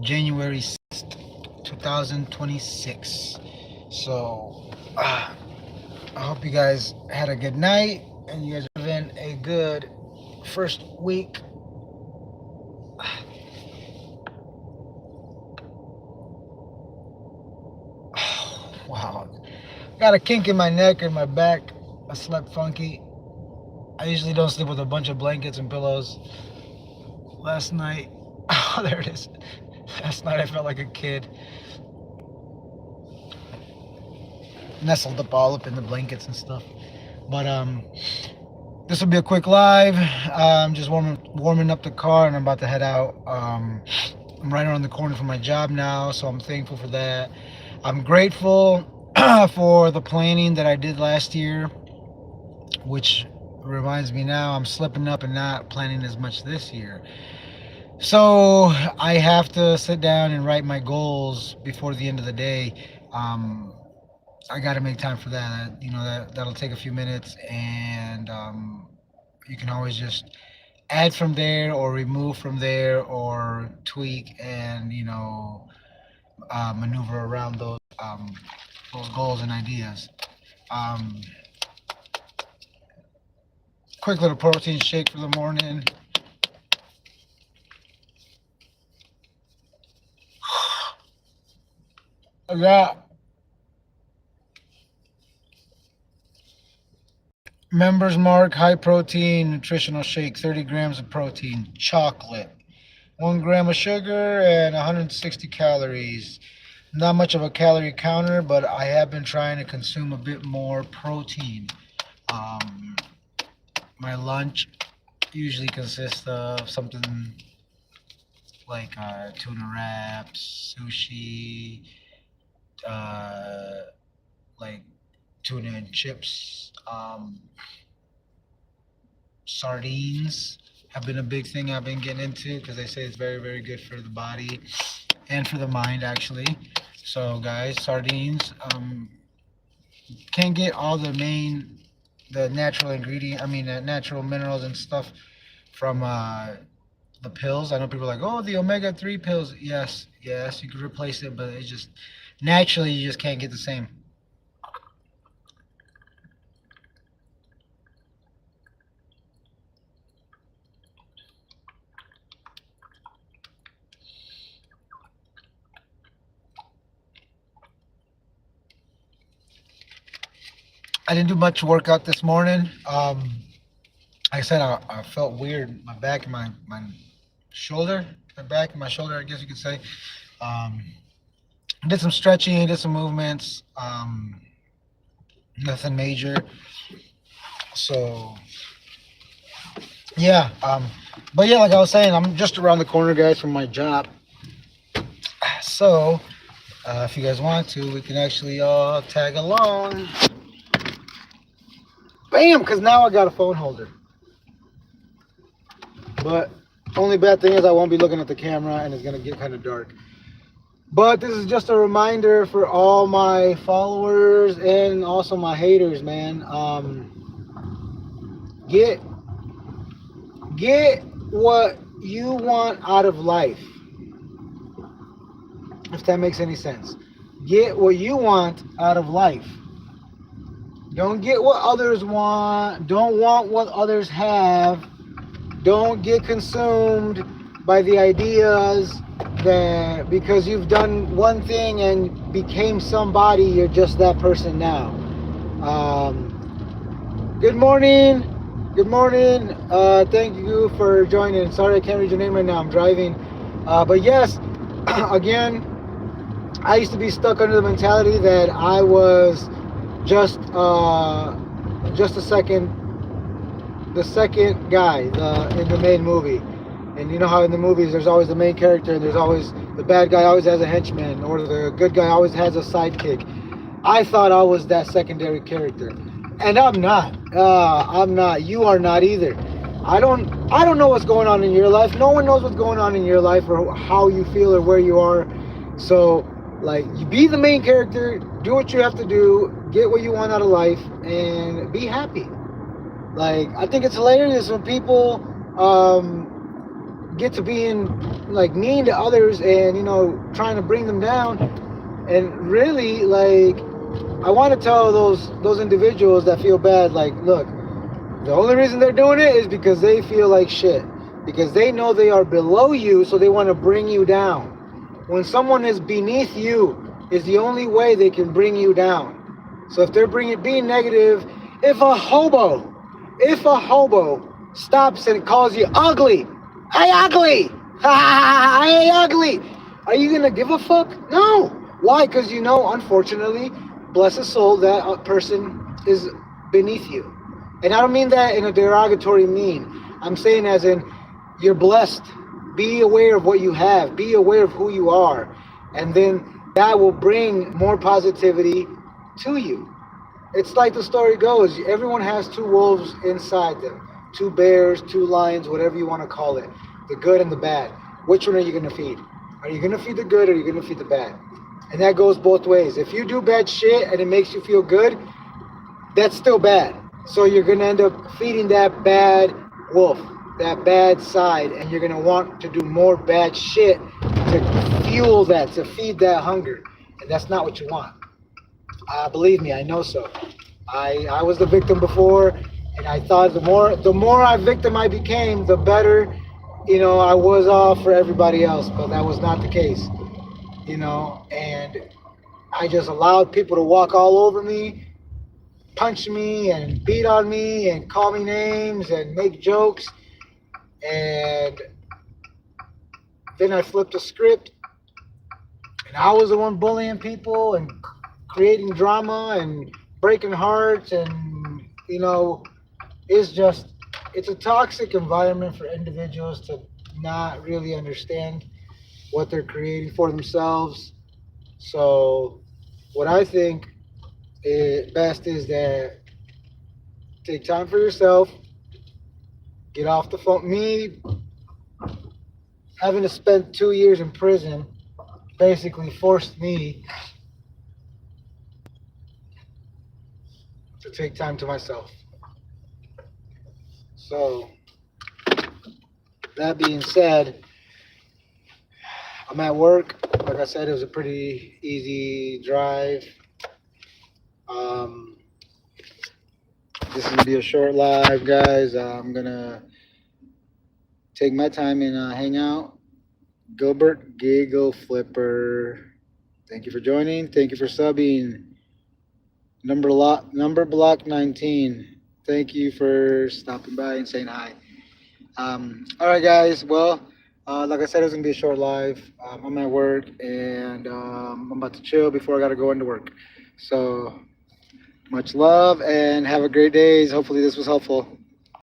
January 6th, 2026. So, I hope you guys had a good night and you guys are having a good first week. Wow. Got a kink in my neck and my back. I slept funky. I usually don't sleep with a bunch of blankets and pillows. Last night, oh, there it is. Last night I felt like a kid, nestled up all up in the blankets and stuff. But this will be a quick live. I'm just warming up the car, and I'm about to head out. I'm right around the corner from my job now, so I'm thankful for that. I'm grateful for the planning that I did last year, which reminds me now I'm slipping up and not planning as much this year. So I have to sit down and write my goals before the end of the day. Um, I got to make time for that. You know that'll take a few minutes, and you can always just add from there or remove from there or tweak and maneuver around those goals and ideas. Um, Quick little protein shake for the morning. I got Members Mark high protein nutritional shake, 30 grams of protein, chocolate, 1 gram of sugar, and 160 calories. Not much of a calorie counter, but I have been trying to consume a bit more protein. Um, my lunch usually consists of something like tuna wraps, sushi, uh, like tuna and chips, sardines have been a big thing I've been getting into because they say it's very, very good for the body and for the mind, actually. So, guys, sardines. Can't get all the natural ingredient. I mean, natural minerals and stuff from the pills. I know people are like, oh, the omega 3 pills. Yes, yes, you could replace it, but it's just naturally you just can't get the same. I didn't do much workout this morning. Like I said, I felt weird. My back and my shoulder, my back and my shoulder, I guess you could say. Um, did some stretching, did some movements. Nothing major. So yeah. But yeah, like I was saying, I'm just around the corner, guys, from my job. So if you guys want to, we can actually tag along. Bam! Because now I got a phone holder. But only bad thing is I won't be looking at the camera and it's gonna get kind of dark. But this is just a reminder for all my followers and also my haters, man. Get get what you want out of life, if that makes any sense. Get what you want out of life. Don't get what others want. Don't want what others have. Don't get consumed by the ideas that because you've done one thing and became somebody, you're just that person now. Good morning. Good morning. Thank you for joining. Sorry I can't read your name right now. I'm driving. But yes, again, I used to be stuck under the mentality that I was just the second guy in the main movie. And you know how in the movies there's always the main character and there's always the bad guy always has a henchman or the good guy always has a sidekick. I thought I was that secondary character, and I'm not. I'm not. You are not either. I don't know what's going on in your life. No one knows what's going on in your life or how you feel or where you are. So like, you be the main character, do what you have to do, get what you want out of life, and be happy. Like, I think it's hilarious when people get to being like mean to others and trying to bring them down. And really, like, I want to tell those individuals that feel bad, like, look, the only reason they're doing it is because they feel like shit, because they know they are below you, so they want to bring you down. When someone is beneath you is the only way they can bring you down. So if they're being negative, if a hobo stops and calls you ugly, hey ugly, hey ugly, are you gonna give a fuck? No. Why? Because unfortunately, bless his soul, that person is beneath you. And I don't mean that in a derogatory mean. I'm saying as in, you're blessed. Be aware of what you have. Be aware of who you are. And then that will bring more positivity to you. It's like the story goes. Everyone has two wolves inside them. Two bears, two lions, whatever you want to call it. The good and the bad. Which one are you going to feed? Are you going to feed the good or are you going to feed the bad? And that goes both ways. If you do bad shit and it makes you feel good, that's still bad. So you're going to end up feeding that bad wolf, that bad side, and you're going to want to do more bad shit to fuel that, to feed that hunger. And that's not what you want. Believe me, I know so. I was the victim before, and I thought the more I victim I became, the better, I was off for everybody else. But that was not the case, and I just allowed people to walk all over me, punch me and beat on me and call me names and make jokes. And then I flipped the script, and I was the one bullying people and creating drama and breaking hearts. And it's a toxic environment for individuals to not really understand what they're creating for themselves. So what I think best is that take time for yourself, get off the phone. Me having to spend 2 years in prison basically forced me to take time to myself. So that being said, I'm at work. Like I said, it was a pretty easy drive. This is gonna be a short live, guys. I'm gonna take my time and hang out. Gilbert Giggle Flipper. Thank you for joining. Thank you for subbing. Number block 19. Thank you for stopping by and saying hi. All right, guys. Well, like I said, it was gonna be a short live. I'm at work and I'm about to chill before I gotta go into work. So much love and have a great day. Hopefully this was helpful.